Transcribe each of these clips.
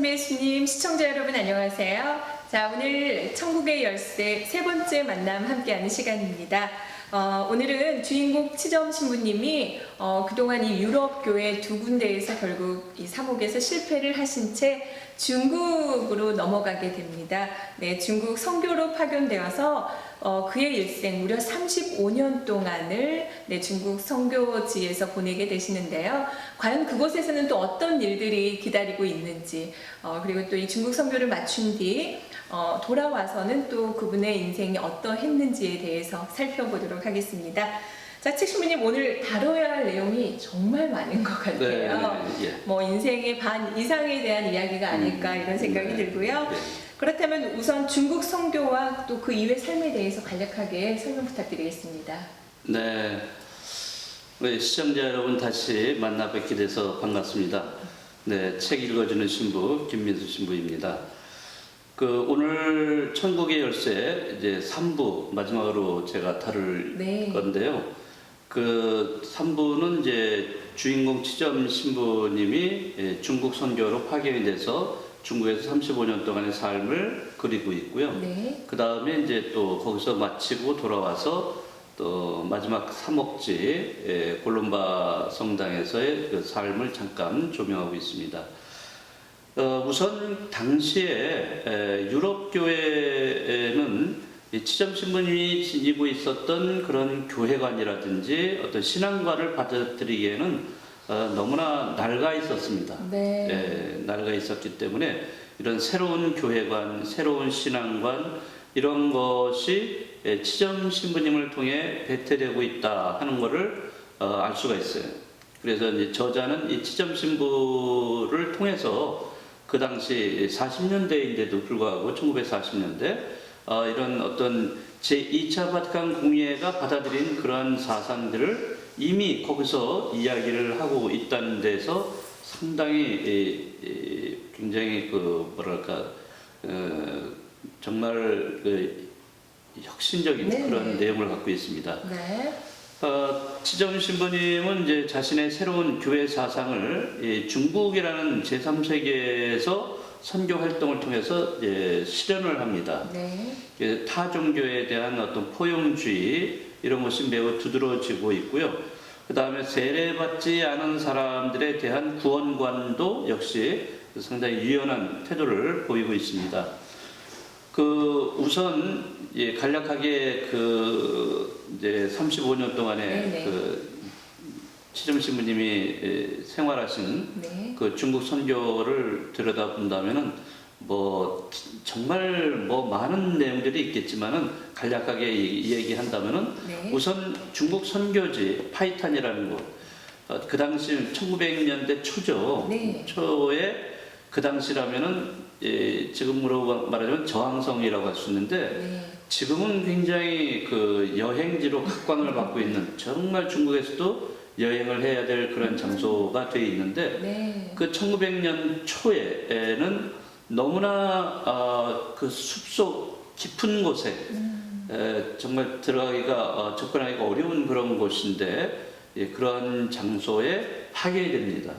KBS님 시청자 여러분 안녕하세요. 자, 오늘 천국의 열쇠 세 번째 만남 함께하는 시간입니다. 오늘은 주인공 치점 신부님이 그동안 이 유럽 교회 두 군데에서 결국 이 사목에서 실패를 하신 채 중국으로 넘어가게 됩니다. 네, 중국 선교로 파견되어서 그의 일생 무려 35년 동안을 중국 선교지에서 보내게 되시는데요. 과연 그곳에서는 또 어떤 일들이 기다리고 있는지, 그리고 또 이 중국 선교를 마친 뒤 돌아와서는 또 그분의 인생이 어떠했는지에 대해서 살펴보도록 하겠습니다. 자, 책 신부님 오늘 다뤄야 할 내용이 정말 많은 것 같아요. 네. 뭐 인생의 반 이상에 대한 이야기가 아닐까 이런 생각이 들고요. 네. 그렇다면 우선 중국 선교와 또 그 이후의 삶에 대해서 간략하게 설명 부탁드리겠습니다. 네. 우리 시청자 여러분 다시 만나 뵙게 돼서 반갑습니다. 네, 책 읽어주는 신부 김민수 신부입니다. 오늘 천국의 열쇠 이제 3부 마지막으로 제가 다룰 건데요. 3부는 이제 주인공 치점 신부님이 중국 선교로 파견이 돼서 중국에서 35년 동안의 삶을 그리고 있고요. 네. 그 다음에 이제 또 거기서 마치고 돌아와서 또 마지막 사목지 골롬바 성당에서의 그 삶을 잠깐 조명하고 있습니다. 우선 당시에 유럽 교회에는 치점 신부님이 지니고 있었던 그런 교회관이라든지 어떤 신앙관을 받아들이기에는 너무나 낡아 있었습니다. 네. 낡아 있었기 때문에 이런 새로운 교회관, 새로운 신앙관 이런 것이 치점 신부님을 통해 배태되고 있다 하는 것을 알 수가 있어요. 그래서 이제 저자는 이 치점 신부를 통해서 그 당시 40년대인데도 불구하고 1940년대 이런 어떤 제2차 바티칸 공예가 받아들인 그러한 사상들을 이미 거기서 이야기를 하고 있다는 데서 상당히 굉장히 정말 혁신적인 그런 내용을 갖고 있습니다. 네. 치점 신부님은 이제 자신의 새로운 교회 사상을 중국이라는 제3세계에서 선교 활동을 통해서 실현을 합니다. 네. 타 종교에 대한 어떤 포용주의 이런 것이 매우 두드러지고 있고요. 그 다음에 세례받지 않은 사람들에 대한 구원관도 역시 상당히 유연한 태도를 보이고 있습니다. 우선 간략하게 이제 35년 동안에 치점 신부님이 생활하신 중국 선교를 들여다본다면은 정말 많은 내용들이 있겠지만은 간략하게 얘기한다면은 우선 중국 선교지 파이탄이라는 곳, 그 당시 1900년대 초죠. 초에 그 당시라면은 지금으로 말하자면 저항성이라고 할 수 있는데 지금은 굉장히 여행지로 각광을 받고 있는 정말 중국에서도 여행을 해야 될 그런 장소가 되어 있는데 그 1900년 초에는 너무나 그 숲속 깊은 곳에 정말 들어가기가 접근하기가 어려운 그런 곳인데 그런 장소에 파견이 됩니다.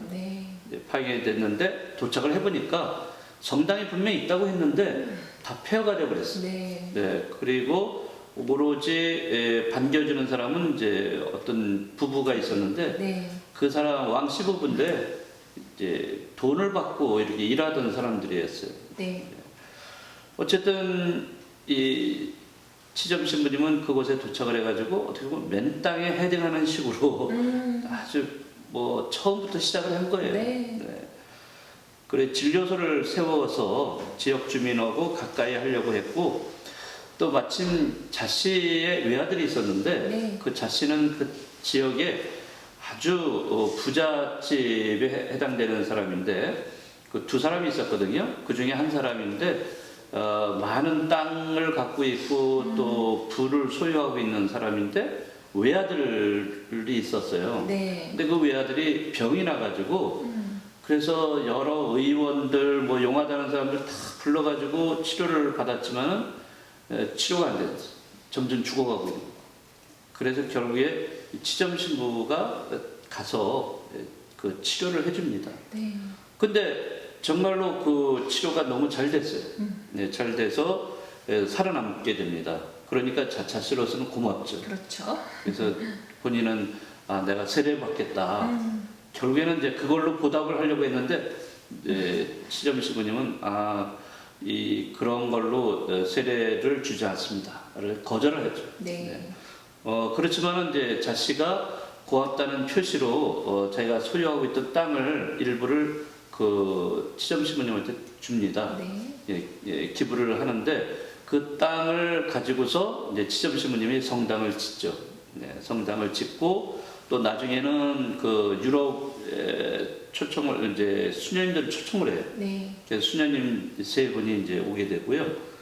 파견이 됐는데 도착을 해보니까 성당이 분명히 있다고 했는데 다 폐허가 되어버렸어요. 그리고 오로지 반겨주는 사람은 이제 어떤 부부가 있었는데 그 사람 왕씨 부부인데 이제 돈을 받고 이렇게 일하던 사람들이었어요. 어쨌든 이 치점 신부님은 그곳에 도착을 해가지고 어떻게 보면 맨 땅에 헤딩하는 식으로 아주 처음부터 시작을 한 거예요. 그래 진료소를 세워서 지역 주민하고 가까이 하려고 했고 또 마침 자씨의 외아들이 있었는데 그 자씨는 그 지역에 아주 부잣집에 해당되는 사람인데 그 두 사람이 있었거든요. 그 중에 한 사람인데 많은 땅을 갖고 있고 또 부를 소유하고 있는 사람인데 외아들이 있었어요. 근데 그 외아들이 병이 나가지고 그래서 여러 의원들 용하다는 사람들 다 불러가지고 치료를 받았지만은 치료가 안 됐어요. 점점 죽어가고 있는. 그래서 결국에 치점 신부가 가서 그 치료를 해줍니다. 근데 정말로 그 치료가 너무 잘 됐어요. 네, 잘 돼서 살아남게 됩니다. 그러니까 자신으로서는 고맙죠. 그렇죠. 그래서 본인은 내가 세례 받겠다. 결국에는 이제 그걸로 보답을 하려고 했는데 치점 신부님은 그런 걸로 세례를 주지 않습니다.를 거절을 했죠. 네. 그렇지만은 이제 자씨가 고맙다는 표시로 자기가 소유하고 있던 땅을 일부를 그 치점 신부님한테 줍니다. 네. 기부를 하는데 그 땅을 가지고서 이제 치점 신부님이 성당을 짓죠. 네, 성당을 짓고 또 나중에는 그 유럽에 초청을 이제 수녀님들 초청을 해요. 네. 그래서 수녀님 3분이 이제 오게 되고요.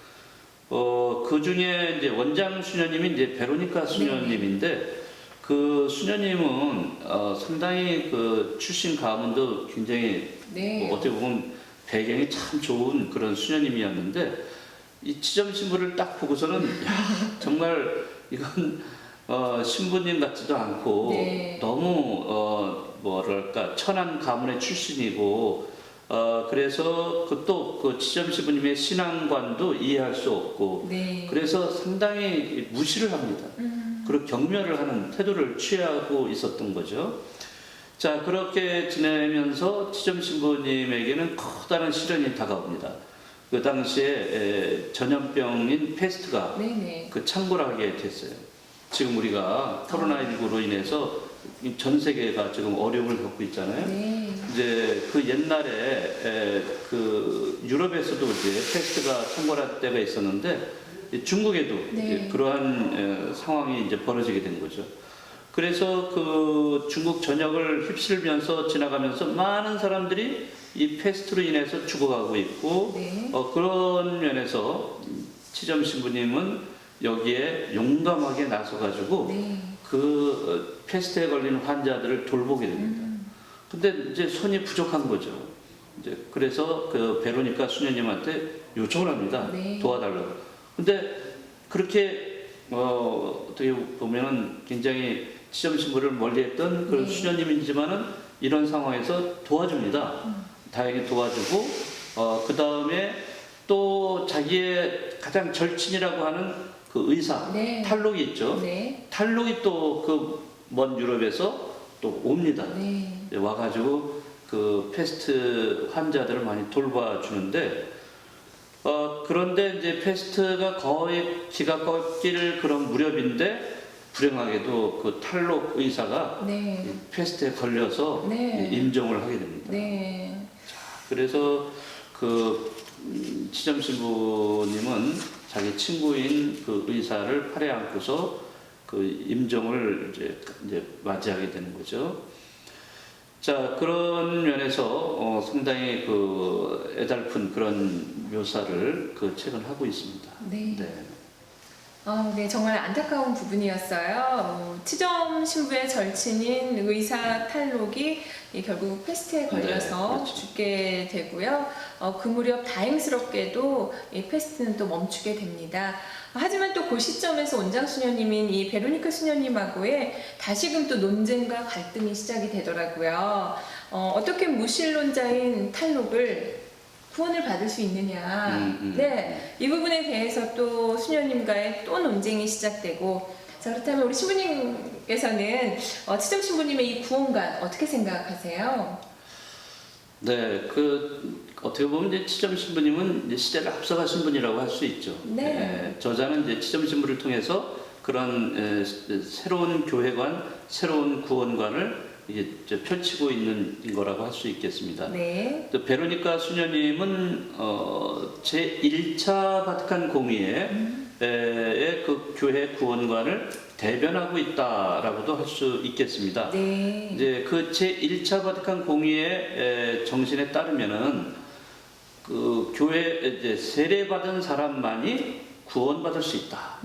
그 중에 이제 원장 수녀님이 이제 베로니카 수녀님인데 그 수녀님은 상당히 그 출신 가문도 굉장히 뭐 어떻게 보면 배경이 참 좋은 그런 수녀님이었는데 이 치점 신부를 딱 보고서는 야, 정말 이건 신부님 같지도 않고 너무 뭐랄까 천한 가문의 출신이고 그래서 그 치점 신부님의 신앙관도 이해할 수 없고 그래서 상당히 무시를 합니다. 그리고 경멸을 하는 태도를 취하고 있었던 거죠. 자, 그렇게 지내면서 치점 신부님에게는 커다란 시련이 다가옵니다. 그 당시에 전염병인 페스트가 그 창궐하게 됐어요. 지금 우리가 코로나19로 인해서 전 세계가 지금 어려움을 겪고 있잖아요. 이제 그 옛날에 그 유럽에서도 이제 페스트가 창궐할 때가 있었는데 중국에도 이제 그러한 상황이 이제 벌어지게 된 거죠. 그래서 그 중국 전역을 휩쓸면서 지나가면서 많은 사람들이 이 페스트로 인해서 죽어가고 있고 그런 면에서 치점 신부님은 여기에 용감하게 나서가지고 그 페스트에 걸린 환자들을 돌보게 됩니다. 근데 이제 손이 부족한 거죠. 이제 그래서 그 베로니카 수녀님한테 요청을 합니다. 도와달라고. 근데 그렇게 어떻게 보면은 굉장히 치점 신부를 멀리했던 그런 수녀님이지만은 이런 상황에서 도와줍니다. 다행히 도와주고 그 다음에 또 자기의 가장 절친이라고 하는 그 의사 탈록이 있죠. 탈록이 또 그 먼 유럽에서 또 옵니다. 와가지고 그 페스트 환자들을 많이 돌봐주는데 그런데 이제 페스트가 거의 기가 꺾일 그런 무렵인데 불행하게도 그 탈록 의사가 페스트에 걸려서 임종을 하게 됩니다. 자, 그래서 그 치점 신부님은 자기 친구인 그 의사를 팔에 안고서 그 임종을 이제 맞이하게 되는 거죠. 자, 그런 면에서 상당히 그 애달픈 그런 묘사를 그 책은 하고 있습니다. 네, 정말 안타까운 부분이었어요. 치점 신부의 절친인 의사 탈록이 결국 페스트에 걸려서 죽게 되고요. 그 무렵 다행스럽게도 이 페스트는 또 멈추게 됩니다. 하지만 또 그 시점에서 원장 수녀님인 이 베로니카 수녀님하고의 다시금 또 논쟁과 갈등이 시작이 되더라고요. 어떻게 무신론자인 탈록을 구원을 받을 수 있느냐. 이 부분에 대해서 또 수녀님과의 또 논쟁이 시작되고, 자, 그렇다면 우리 신부님께서는 치점 신부님의 이 구원관 어떻게 생각하세요? 네, 어떻게 보면 이제 치점 신부님은 이제 시대를 앞서가신 분이라고 할 수 있죠. 저자는 이제 치점 신부를 통해서 그런 새로운 교회관, 새로운 구원관을 이제 펼치고 있는 거라고 할 수 있겠습니다. 또 베로니카 수녀님은 제 1차 바티칸 공의회의 그 교회 구원관을 대변하고 있다라고도 할 수 있겠습니다. 이제 그 제 1차 바티칸 공의회 정신에 따르면은 그 교회 이제 세례 받은 사람만이 구원받을 수 있다.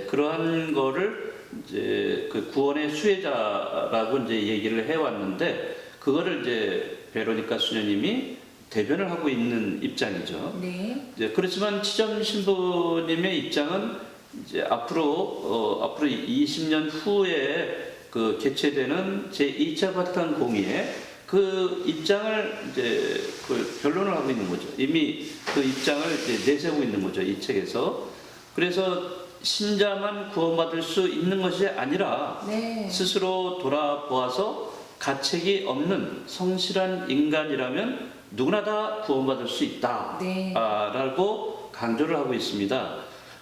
그러한 거를 이제 그 구원의 수혜자라고 이제 얘기를 해왔는데 그거를 이제 베로니카 수녀님이 대변을 하고 있는 입장이죠. 이제 그렇지만 치점 신부님의 입장은 이제 앞으로 20년 후에 그 개최되는 제 2차 바티칸 공의회 그 입장을 이제 그 변론을 하고 있는 거죠. 이미 그 입장을 이제 내세우고 있는 거죠. 이 책에서. 그래서 신자만 구원받을 수 있는 것이 아니라 네. 스스로 돌아보아서 가책이 없는 성실한 인간이라면 누구나 다 구원받을 수 있다. 네. 라고 강조를 하고 있습니다.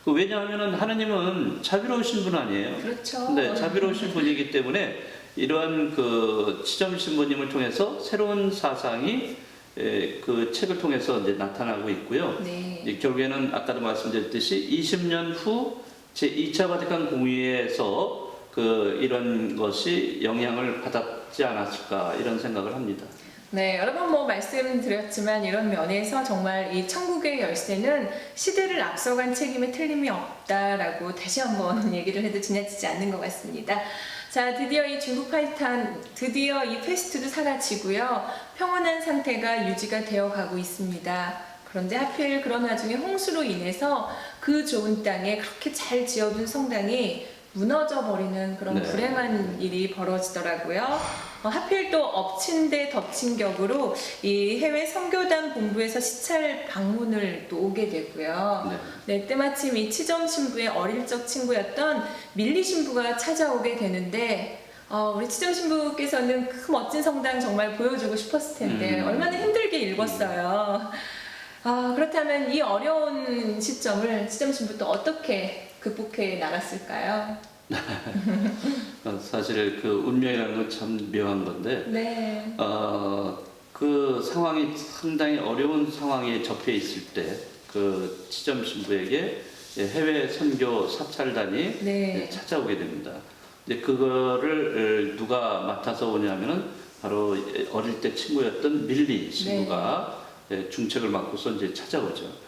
왜냐하면 하느님은 자비로우신 분 아니에요. 그렇죠. 네, 자비로우신 분이기 때문에 이러한 그 치점 신부님을 통해서 새로운 사상이 그 책을 통해서 이제 나타나고 있고요. 네. 결국에는 아까도 말씀드렸듯이 20년 후 제2차 바티칸 공의회에서 그 이런 것이 영향을 받았지 않았을까 이런 생각을 합니다. 네, 여러 번 뭐 말씀드렸지만 이런 면에서 정말 이 천국의 열쇠는 시대를 앞서간 책임에 틀림이 없다라고 다시 한번 얘기를 해도 지나치지 않는 것 같습니다. 자, 드디어 이 중국 파이탄, 드디어 이 패스트도 사라지고요. 평온한 상태가 유지가 되어 가고 있습니다. 그런데 하필 그런 와중에 홍수로 인해서 그 좋은 땅에 그렇게 잘 지어둔 성당이 무너져 버리는 그런 네. 불행한 일이 벌어지더라고요. 하필 또 엎친 데 덮친 격으로 이 해외 선교단 본부에서 시찰 방문을 또 오게 되고요. 네, 때마침 이 치점 신부의 어릴 적 친구였던 밀리 신부가 찾아오게 되는데 우리 치점 신부께서는 그 멋진 성당 정말 보여주고 싶었을 텐데 얼마나 힘들게 읽었어요. 그렇다면 이 어려운 시점을 치점 신부 또 어떻게 극복해 나갔을까요? 사실 그 운명이라는 건 참 묘한 건데, 네. 그 상황이 상당히 어려운 상황에 접해 있을 때, 그 치점 신부에게 해외 선교 사찰단이 네. 찾아오게 됩니다. 이제 그거를 누가 맡아서 오냐면은 바로 어릴 때 친구였던 밀리 신부가 중책을 맡고서 이제 찾아오죠.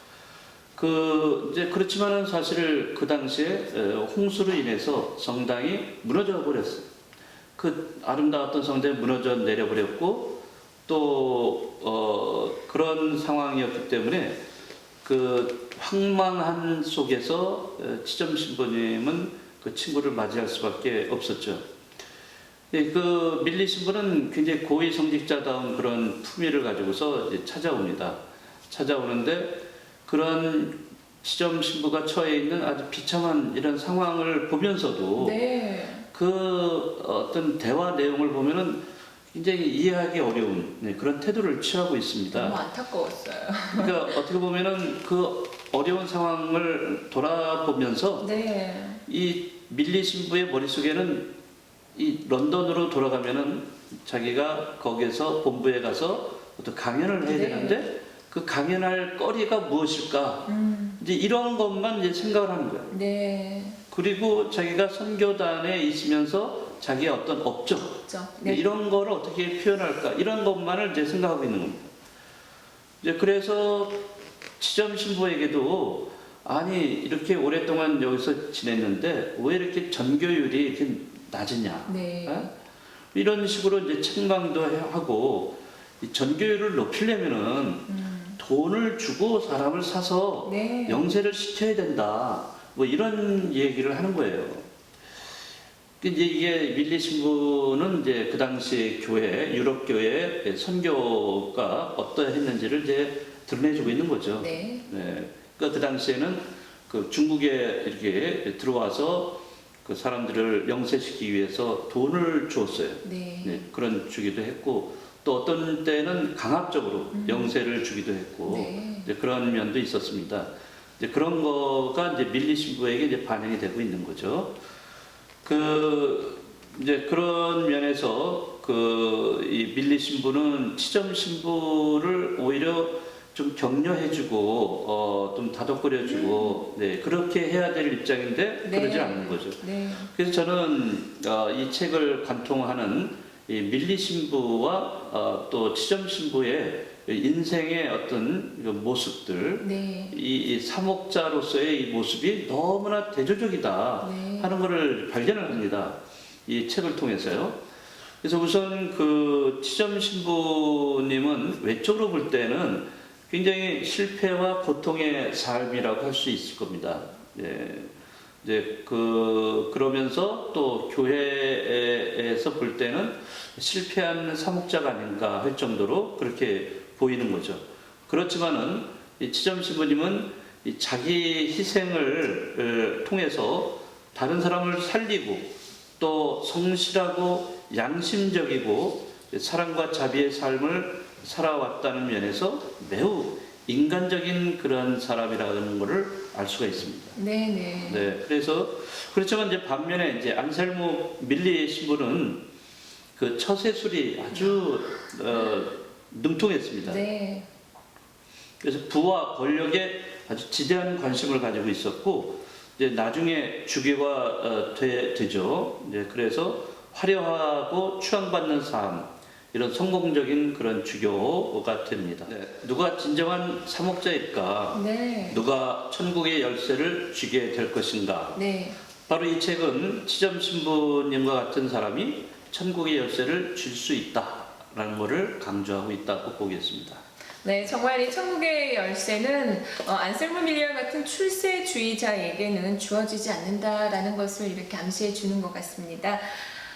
이제 그렇지만은 사실 그 당시에 홍수로 인해서 성당이 무너져 버렸어요. 그 아름다웠던 성당이 무너져 내려버렸고 또 그런 상황이었기 때문에 그 황망한 속에서 치점 신부님은 그 친구를 맞이할 수밖에 없었죠. 그 밀리 신부는 굉장히 고위 성직자다운 그런 품위를 가지고서 이제 찾아옵니다. 찾아오는데 그런 치점 신부가 처해 있는 아주 비참한 이런 상황을 보면서도 그 어떤 대화 내용을 보면은 굉장히 이해하기 어려운 그런 태도를 취하고 있습니다. 너무 안타까웠어요. 그러니까 어떻게 보면은 그 어려운 상황을 돌아보면서 이 밀리 신부의 머릿속에는 이 런던으로 돌아가면은 자기가 거기에서 본부에 가서 어떤 강연을 해야 되는데 그 강연할 거리가 무엇일까? 이제 이런 것만 이제 생각을 하는 거예요. 그리고 자기가 선교단에 있으면서 자기의 어떤 업적, 이런 거를 어떻게 표현할까? 이런 것만을 이제 생각하고 있는 겁니다. 이제 그래서 치점 신부에게도 아니 이렇게 오랫동안 여기서 지냈는데 왜 이렇게 전교율이 이렇게 낮으냐? 이런 식으로 이제 책망도 하고 이 전교율을 높이려면은 돈을 주고 사람을 사서 영세를 시켜야 된다. 뭐 이런 얘기를 하는 거예요. 이제 이게 밀리 신부는 이제 그 당시 교회, 유럽 교회 선교가 어떠했는지를 이제 드러내주고 있는 거죠. 그러니까 그 당시에는 그 중국에 이렇게 들어와서 그 사람들을 영세시키기 위해서 돈을 주었어요. 그런 주기도 했고 또 어떤 때는 강압적으로 영세를 주기도 했고 이제 그런 면도 있었습니다. 이제 그런 거가 이제 밀리 신부에게 이제 반영이 되고 있는 거죠. 이제 그런 면에서 이 밀리 신부는 치점 신부를 오히려 좀 격려해주고 좀 다독거려주고 그렇게 해야 될 입장인데 그러지 않는 거죠. 그래서 저는 이 책을 관통하는 이 밀리 신부와 또 치점 신부의 인생의 어떤 모습들, 이 사목자로서의 이 모습이 너무나 대조적이다 하는 것을 발견을 합니다. 이 책을 통해서요. 그래서 우선 그 치점 신부님은 외적으로 볼 때는 굉장히 실패와 고통의 삶이라고 할 수 있을 겁니다. 이제 그러면서 또 교회에서 볼 때는 실패한 사목자가 아닌가 할 정도로 그렇게 보이는 거죠. 그렇지만은 이 치점 신부님은 이 자기 희생을 통해서 다른 사람을 살리고 또 성실하고 양심적이고 사랑과 자비의 삶을 살아왔다는 면에서 매우 인간적인 그런 사람이라는 것을 알 수가 있습니다. 네네. 네, 그래서 그렇지만 이제 반면에 이제 안셀모 밀리 신부는 그 처세술이 아주 능통했습니다. 네. 그래서 부와 권력에 아주 지대한 관심을 가지고 있었고 이제 나중에 주교가 되죠. 이제 그래서 화려하고 추앙받는 삶 이런 성공적인 그런 주교가 됩니다. 네. 누가 진정한 사목자일까? 네. 누가 천국의 열쇠를 쥐게 될 것인가? 네. 바로 이 책은 치점 신부님과 같은 사람이 천국의 열쇠를 줄 수 있다라는 것을 강조하고 있다고 보겠습니다. 네, 정말 이 천국의 열쇠는 안셀모 밀리와 같은 출세주의자에게는 주어지지 않는다라는 것을 이렇게 암시해 주는 것 같습니다.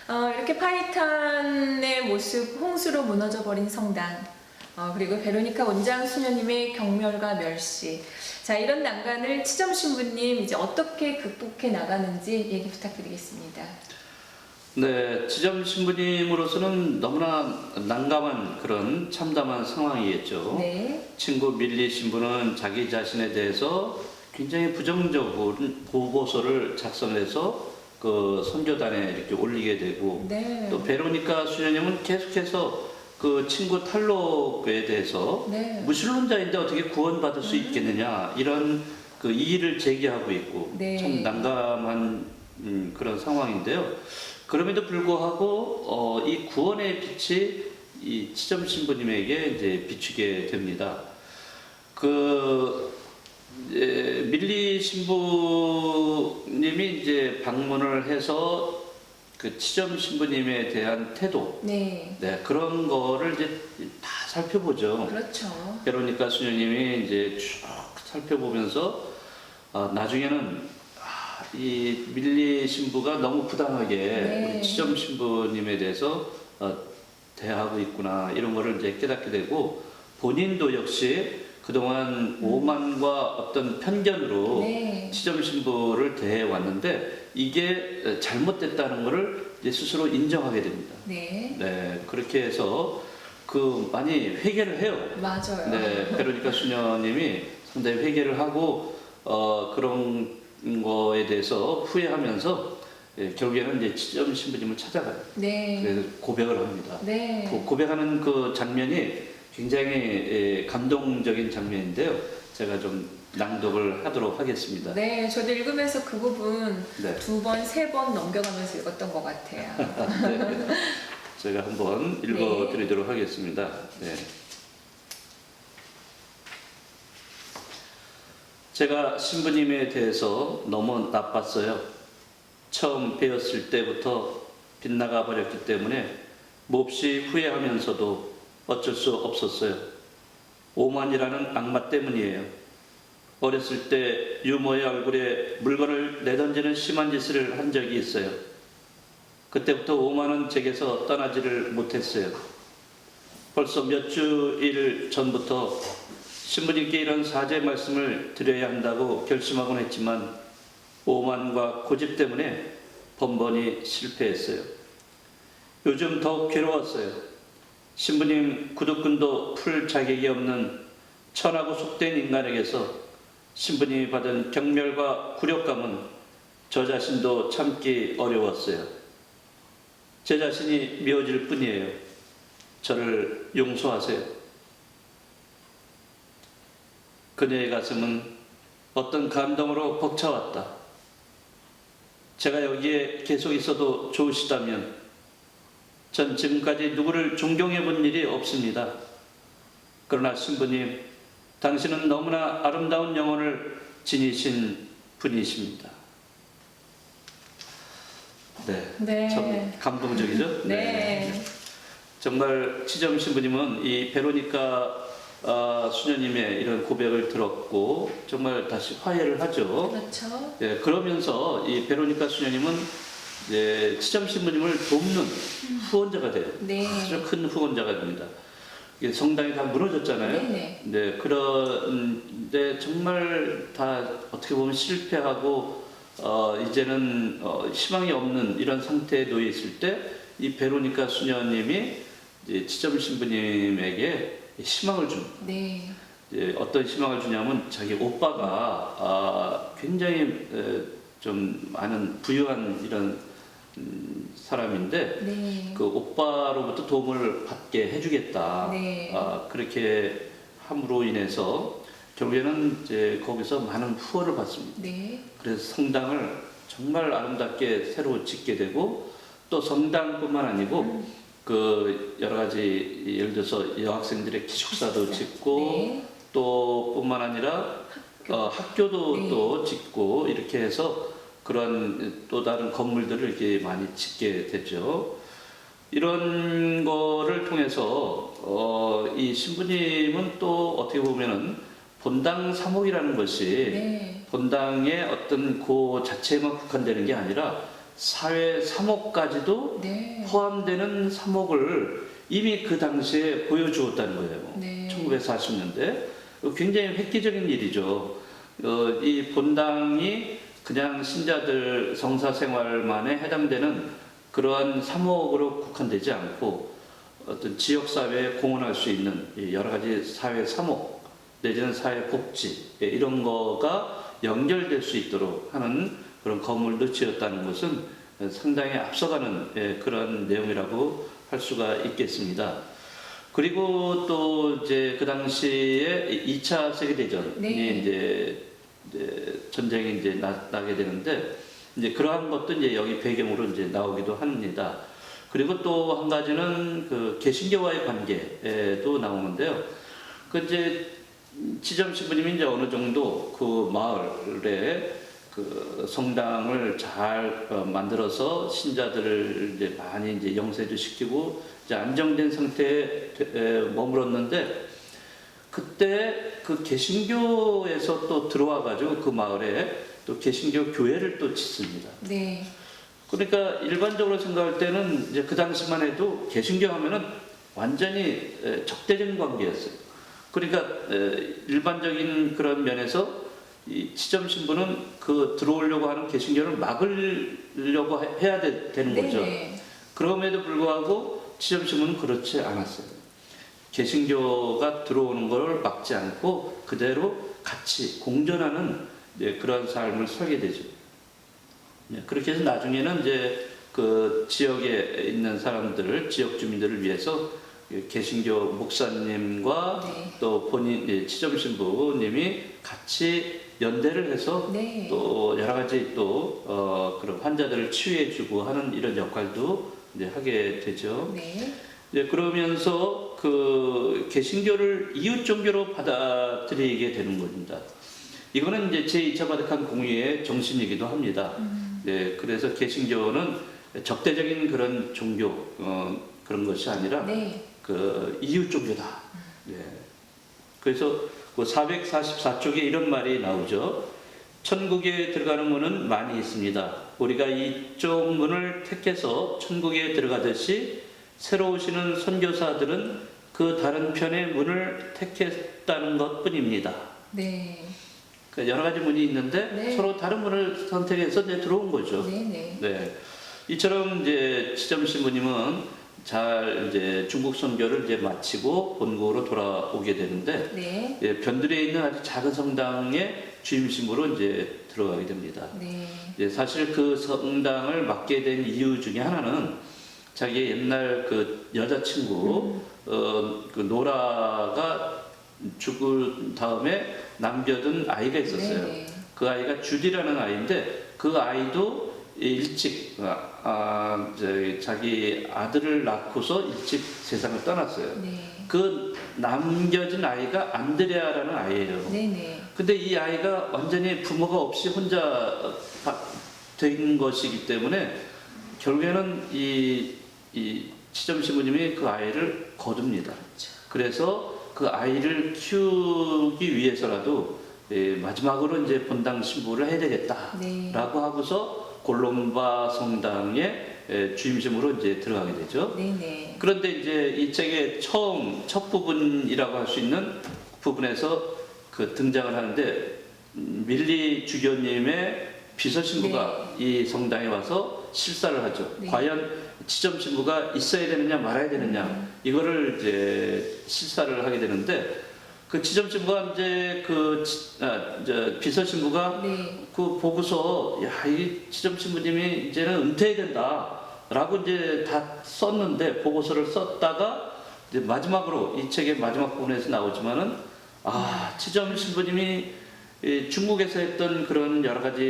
이렇게 파이탄의 모습, 홍수로 무너져 버린 성당, 그리고 베로니카 원장 수녀님의 경멸과 멸시. 자, 이런 난간을 치점 신부님 이제 어떻게 극복해 나가는지 얘기 부탁드리겠습니다. 네, 치점 신부님으로서는 너무나 난감한 그런 참담한 상황이겠죠. 네. 친구 밀리 신부는 자기 자신에 대해서 굉장히 부정적인 보고서를 작성해서 그 선교단에 이렇게 올리게 되고 네. 또 베로니카 수녀님은 계속해서 그 친구 탈록에 대해서 네. 무신론자인데 어떻게 구원받을 수 있겠느냐 이런 그 이의를 제기하고 있고 네. 참 난감한 그런 상황인데요. 그럼에도 불구하고 이 구원의 빛이 이 치점 신부님에게 이제 비추게 됩니다. 밀리 신부님이 이제 방문을 해서 그 치점 신부님에 대한 태도, 네. 네, 그런 거를 이제 다 살펴보죠. 그렇죠. 베로니카 수녀님이 이제 쭉 살펴보면서 나중에는 이 밀리 신부가 너무 부당하게 네. 우리 치점 신부님에 대해서 대하고 있구나 이런 거를 이제 깨닫게 되고 본인도 역시 그동안 오만과 어떤 편견으로 네. 치점 신부를 대해 왔는데 이게 잘못됐다는 것을 이제 스스로 인정하게 됩니다. 네. 네, 그렇게 해서 많이 회개를 해요. 맞아요. 네, 베로니카 수녀님이 상당히 회개를 하고 그런 거에 대해서 후회하면서 결국에는 이제 치점 신부님을 찾아가요. 네. 그래서 고백을 합니다. 네. 고백하는 그 장면이 굉장히 감동적인 장면인데요. 제가 좀 낭독을 하도록 하겠습니다. 네, 저도 읽으면서 그 부분 네. 2번, 3번 넘겨가면서 읽었던 것 같아요. 네. 제가 한번 읽어드리도록 하겠습니다. 네. 제가 신부님에 대해서 너무 나빴어요. 처음 뵈었을 때부터 빗나가 버렸기 때문에 몹시 후회하면서도 어쩔 수 없었어요. 오만이라는 악마 때문이에요. 어렸을 때 유모의 얼굴에 물건을 내던지는 심한 짓을 한 적이 있어요. 그때부터 오만은 제게서 떠나지를 못했어요. 벌써 몇 주일 전부터 신부님께 이런 사죄 말씀을 드려야 한다고 결심하곤 했지만 오만과 고집 때문에 번번이 실패했어요. 요즘 더욱 괴로웠어요. 신부님 구두끈도 풀 자격이 없는 천하고 속된 인간에게서 신부님이 받은 경멸과 굴욕감은 저 자신도 참기 어려웠어요. 제 자신이 미워질 뿐이에요. 저를 용서하세요. 그녀의 가슴은 어떤 감동으로 벅차왔다. 제가 여기에 계속 있어도 좋으시다면 전 지금까지 누구를 존경해 본 일이 없습니다. 그러나 신부님, 당신은 너무나 아름다운 영혼을 지니신 분이십니다. 네, 네. 참 감동적이죠? 네. 정말 치점 신부님은 이 베로니카 수녀님의 이런 고백을 들었고 정말 다시 화해를 하죠. 그렇죠. 예, 그러면서 이 베로니카 수녀님은 이제 치점 신부님을 돕는 후원자가 돼요. 네. 아주 큰 후원자가 됩니다. 이게 성당이 다 무너졌잖아요. 네네. 네, 그런데 정말 다 어떻게 보면 실패하고 이제는 희망이 없는 이런 상태에 놓여 있을 때 이 베로니카 수녀님이 이제 치점 신부님에게 희망을 줍니다. 네. 이제 어떤 희망을 주냐면 자기 오빠가 굉장히 좀 많은 부유한 이런 사람인데 네. 그 오빠로부터 도움을 받게 해주겠다. 네. 그렇게 함으로 인해서 결국에는 이제 거기서 많은 후원을 받습니다. 네. 그래서 성당을 정말 아름답게 새로 짓게 되고 또 성당뿐만 아니고 그 여러 가지 예를 들어서 여학생들의 기숙사도 짓고 네. 또 뿐만 아니라 학교도 네. 또 짓고 이렇게 해서 그런 또 다른 건물들을 이렇게 많이 짓게 되죠. 이런 거를 통해서 이 신부님은 또 어떻게 보면은 본당 사목이라는 것이 네. 본당의 어떤 그 자체에만 국한되는 게 아니라 사회 사목까지도 네. 포함되는 사목을 이미 그 당시에 보여주었다는 거예요. 네. 1940년대. 굉장히 획기적인 일이죠. 이 본당이 그냥 신자들 성사 생활만에 해당되는 그러한 사목으로 국한되지 않고 어떤 지역 사회에 공헌할 수 있는 여러 가지 사회 사목 내지는 사회 복지 이런 거가 연결될 수 있도록 하는 그런 건물도 지었다는 것은 상당히 앞서가는 그런 내용이라고 할 수가 있겠습니다. 그리고 또 이제 그 당시에 2차 세계대전이 네. 이제 전쟁이 이제 나게 되는데 이제 그러한 것도 이제 여기 배경으로 이제 나오기도 합니다. 그리고 또 한 가지는 그 개신교와의 관계도 나오는데요. 그 이제 치점 신부님이 이제 어느 정도 그 마을에 그 성당을 잘 만들어서 신자들을 이제 많이 이제 영세도 시키고 이제 안정된 상태에 머물었는데 그때 그 개신교에서 또 들어와 가지고 그 마을에 또 개신교 교회를 또 짓습니다. 네. 그러니까 일반적으로 생각할 때는 이제 그 당시만 해도 개신교 하면은 완전히 적대적인 관계였어요. 그러니까 일반적인 그런 면에서 이 치점 신부는 그 들어오려고 하는 개신교를 막으려고 해야 되는 거죠. 네네. 그럼에도 불구하고 치점 신부는 그렇지 않았어요. 개신교가 들어오는 걸 막지 않고 그대로 같이 공존하는 그런 삶을 살게 되죠. 그렇게 해서 나중에는 이제 그 지역에 있는 사람들을, 지역 주민들을 위해서 개신교 목사님과 네. 또 본인 치점 신부님이 같이 연대를 해서 네. 또 여러 가지 또 그런 환자들을 치유해주고 하는 이런 역할도 이제 하게 되죠. 네. 그러면서 그 개신교를 이웃 종교로 받아들이게 되는 겁니다. 이거는 이제 제2차 바티칸 공의의 정신이기도 합니다. 네, 그래서 개신교는 적대적인 그런 종교 그런 것이 아니라 네. 그 이웃 종교다. 네. 그래서 그 444쪽에 이런 말이 나오죠. 천국에 들어가는 문은 많이 있습니다. 우리가 이쪽 문을 택해서 천국에 들어가듯이 새로 오시는 선교사들은 그 다른 편의 문을 택했다는 것뿐입니다. 네. 그러니까 여러 가지 문이 있는데 네. 서로 다른 문을 선택해서 이제 들어온 거죠. 네네. 네. 이처럼 이제 치점 신부님은 잘 이제 중국 선교를 이제 마치고 본국으로 돌아오게 되는데 네. 변두리에 있는 아주 작은 성당의 주임 신부로 이제 들어가게 됩니다. 네. 사실 그 성당을 맡게 된 이유 중에 하나는 자기의 옛날 그 여자친구 그 노라가 죽은 다음에 남겨둔 아이가 있었어요. 네네. 그 아이가 주디라는 아이인데 그 아이도 일찍 자기 아들을 낳고서 일찍 세상을 떠났어요. 네. 그 남겨진 아이가 안드레아라는 아이예요. 네네. 근데 이 아이가 완전히 부모가 없이 혼자 된 것이기 때문에 결국에는 이 치점 신부님이 그 아이를 거둡니다. 그래서 그 아이를 키우기 위해서라도 마지막으로 이제 본당 신부를 해야 되겠다라고 네. 하고서 골롬바 성당에 주임심으로 이제 들어가게 되죠. 네네. 그런데 이제 이 책의 첫 부분이라고 할 수 있는 부분에서 그 등장을 하는데 밀리 주교님의 비서신부가 이 성당에 와서 실사를 하죠. 네. 과연 지점 신부가 있어야 되느냐 말아야 되느냐 이거를 이제 실사를 하게 되는데 그 지점 신부가 이제 비서 신부가 네. 그 보고서 이 지점 신부님이 이제는 은퇴해야 된다라고 이제 다 썼는데 보고서를 썼다가 이제 마지막으로 이 책의 마지막 부분에서 나오지만은 지점 신부님이 중국에서 했던 그런 여러 가지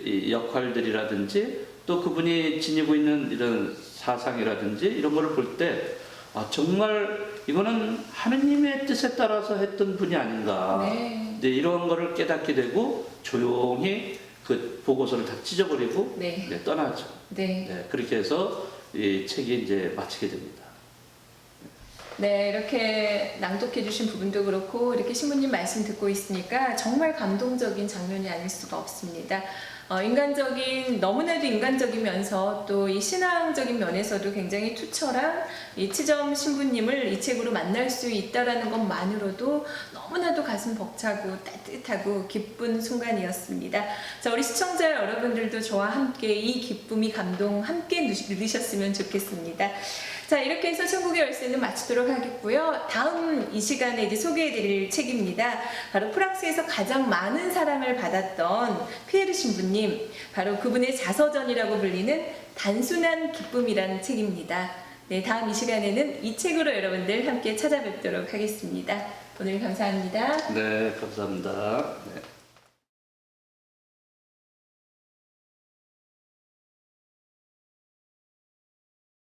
이 역할들이라든지 또 그분이 지니고 있는 이런 사상이라든지 이런 거를 볼 때 정말 이거는 하느님의 뜻에 따라서 했던 분이 아닌가. 네. 이제 이런 거를 깨닫게 되고 조용히 그 보고서를 다 찢어버리고 네. 떠나죠. 네. 네, 그렇게 해서 이 책이 이제 마치게 됩니다. 네, 이렇게 낭독해 주신 부분도 그렇고 이렇게 신부님 말씀 듣고 있으니까 정말 감동적인 장면이 아닐 수가 없습니다. 너무나도 인간적이면서 또 이 신앙적인 면에서도 굉장히 투철한 이 치점 신부님을 이 책으로 만날 수 있다라는 것만으로도 너무나도 가슴 벅차고 따뜻하고 기쁜 순간이었습니다. 자, 우리 시청자 여러분들도 저와 함께 이 기쁨이 감동 함께 누리셨으면 좋겠습니다. 자, 이렇게 해서 천국의 열쇠는 마치도록 하겠고요. 다음 이 시간에 이제 소개해드릴 책입니다. 바로 프랑스에서 가장 많은 사랑을 받았던 피에르 신부님, 바로 그분의 자서전이라고 불리는 단순한 기쁨이라는 책입니다. 네, 다음 이 시간에는 이 책으로 여러분들 함께 찾아뵙도록 하겠습니다. 오늘 감사합니다. 네, 감사합니다. 네.